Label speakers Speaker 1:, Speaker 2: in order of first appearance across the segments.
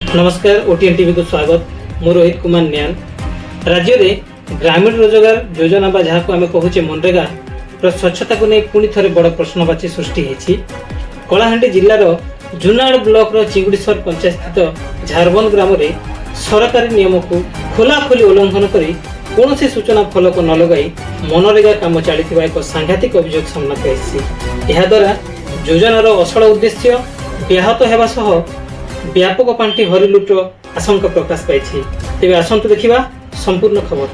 Speaker 1: नमस्कार ओटीएन टीवी को स्वागत मु रोहित कुमार न्यान। राज्य में ग्रामीण रोजगार योजना बा जहाँ को आम कहूचे मनरेगा स्वच्छता को नहीं पुणी थे बड़ प्रश्नवाची सृष्टि होती। कलाहांडी जिलार जुनाड़ ब्लॉक चिंगुड़ीश्वर पंचायत स्थित झारबंद ग्राम में सरकारी नियम को खोलाखोली उल्लंघन कर कौन सूचना फलक न लगाई मनरेगा काम चली एक सांघातिक अभियोग सामना द्वारा योजनार असल उद्देश्य व्याहत होगा सह व्यापक पांठी हरिलुट आशंका प्रकाश पाई। तेज आसतु देखा संपूर्ण खबर।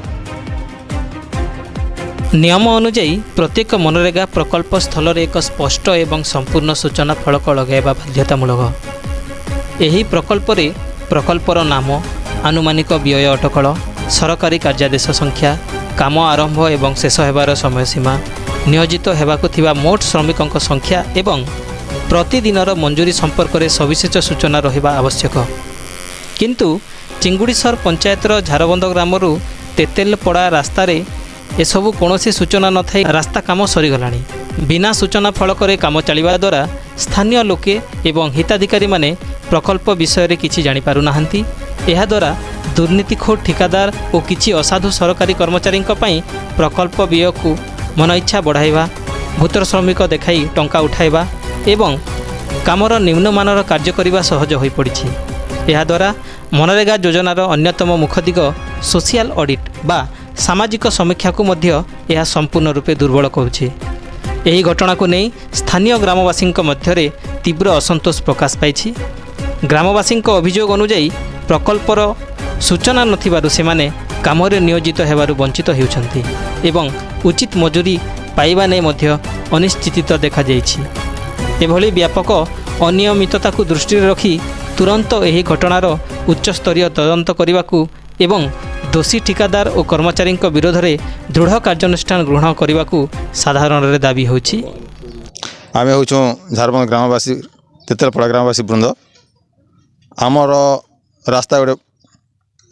Speaker 1: नियम अनुଯାयी प्रत्येक मनरेगा प्रकल्प स्थल एक स्पष्ट एवं संपूर्ण सूचना फलक लगाइबा बाध्यतामूलक। एही प्रकल्परे प्रकल्पर नाम, आनुमानिक व्यय अटकल, सरकारी कार्यादेश संख्या, काम आरंभ एवं शेष हेबार समयसीमा, नियोजित हेबाकु थिबा मोट श्रमिकଙ୍କ संख्या एवं प्रतिदिनर मंजूरी संपर्क में सविशेष सूचना रहिबा आवश्यक। किंतु चिंगुड़ीश्वर पंचायतर झारबंद ग्रामरू तेतेलपड़ा रास्तार एसबू कौन सूचना न थाई रास्ता काम सरीगलानी। बिना सूचना फलक काम चलवा द्वारा स्थानीय लोके एवं हिताधिकारी माने प्रकल्प विषय में किसी जापार ना। यह द्वारा दुर्नीतिखोर ठिकादार और किसी असाधु सरकारी कर्मचारी प्रकल्प व्यय को मन इच्छा बढ़ाइबा, भूतर श्रमिक देखाई टंका उठाइबा एवं कामर निम्नमानर कार्य करने सहज हो पड़ी। यह द्वारा मनरेगा योजनार अन्यतम मुख्य दिग सोशियल ऑडिट बा सामाजिक समीक्षा को मध्य यह संपूर्ण रूपे दुर्बल करुछि। यही घटना को नहीं स्थानीय ग्रामवासी मध्य तीव्र असंतोष प्रकाश पाई। ग्रामवासी अभियोग अनुଯାयी प्रकल्पर सूचना नथिबारु सेमाने कामरे नियोजित हेबारु वंचित हेउछन्ति एवं उचित मजूरी पाइबा नै मध्य अनिश्चितता देखा जाइछि। एभली व्यापक अनियमितता को दृष्टि रखी तुरंत यही घटनार उच्चस्तरीय तदंत करने एवं दोषी ठिकादार और कर्मचारी विरोध में दृढ़ कार्यानुष्ठान ग्रहण करने को साधारण दाबी होछि।
Speaker 2: आम हूँ झारबंद ग्रामवासी तेतेलपड़ा ग्रामवासी वृंद। आमर रास्ता गोटे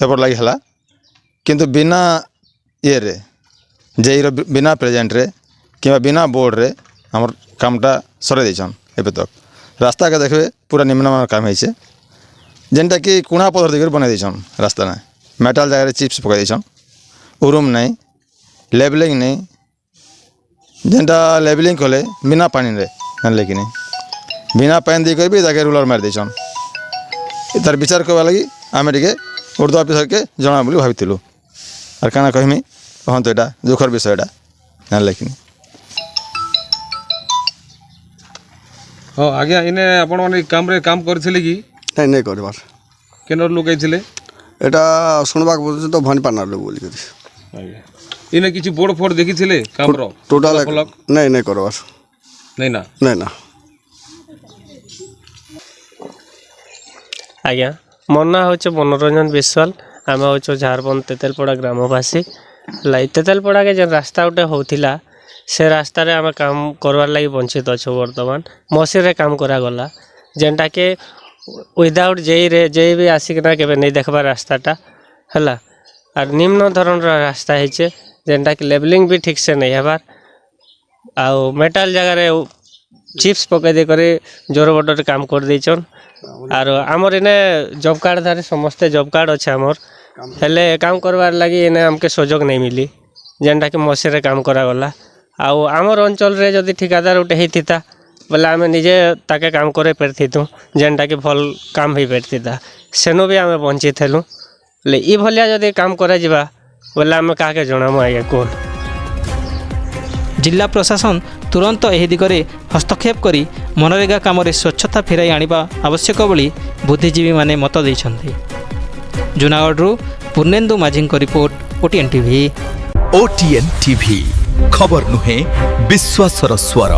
Speaker 2: एपट लगी है किंतु बिना ये जेईर बिना प्रेजेंट रे कि बिना बोर्ड रे आमर कामटा सर देन एबे तक। रास्ता के देखबे पूरा निम्नमान काम है जेनटा कि कुणा पथर देकर बना देन। रास्ता ना मेटाल जगह चिप्स पकड़ देन, उरुम नहीं, लेबलिंग नहीं, जेनटा लेबलिंग कले बिना पानी रे जानले कि नहीं बिना पानी देकर भी जगह रूलर मार देन। तार विचार करवा लगी आम टे उर्दू ऑफिसर के जना बोली भाविलु आर काना कहमी कहतु यहाँ दुखर विषय जानले कि नहीं।
Speaker 3: हाँ आज्ञा इने आपण माने काम रे काम करथिले कि
Speaker 4: नहीं नहीं करबार
Speaker 3: केनर लोग आइथिले
Speaker 4: एटा सुनबाक बोलछे तो भनी पानार लोग बोली करी।
Speaker 3: आज्ञा इने किछि बोर्ड फोर्ड देखिथिले काम रो
Speaker 4: टोटल नहीं नहीं करबार
Speaker 3: नहीं ना
Speaker 4: नहीं ना।
Speaker 5: आज्ञा मोर ना होचे मनोरंजन विश्वाल। आम हो झारबंद तेतेलपड़ा ग्रामवासी। लाई तेतेलपड़ा के जो रास्ता गोटे होथिला से रास्ता रे आम काम करवार लगी वंचित अच्छे। बर्तमान मशीन रे काम करागला जेनटा के विदाउट जेई भी आसिकना के नहीं देखबार रास्ताटा है। और निम्न धरण रास्ता है जेनटा कि लेबलिंग भी ठीक से नहीं हेबार। आउ मेटाल जगह रे चिप्स पकई दे करे जोर बटर काम कर देछन। और आमर इने जॉब कार्ड धारी समस्ते जॉब कार्ड अच्छे आमर हेले काम करवार लगी इने हमके सुजोग नहीं मिली जेनटा कि मशीन रे काम करागला। आउ आमर अंचल रे जदि ठिकादार उठे होता बोले आम निजे ताके काम करे पारिथु जेनटा कि भल काम हो पारिथा सेनु भी आम वंचित हेलु। बोले ई भलिया जदि काम करा जिबा बोले आम काके जणामु आज्ञा कोन।
Speaker 1: जिला प्रशासन तुरंत एही दिगरे हस्तक्षेप करी मनरेगा काम स्वच्छता फेराई आनिबा आवश्यक बोली बुद्धिजीवी माने मत दैछन्ति। जुनागढ़ पूर्णेन्दु माझी रिपोर्ट ओटीएन टीवी।
Speaker 6: ओटीएन टीवी खबर नुहे विश्वासर स्वर।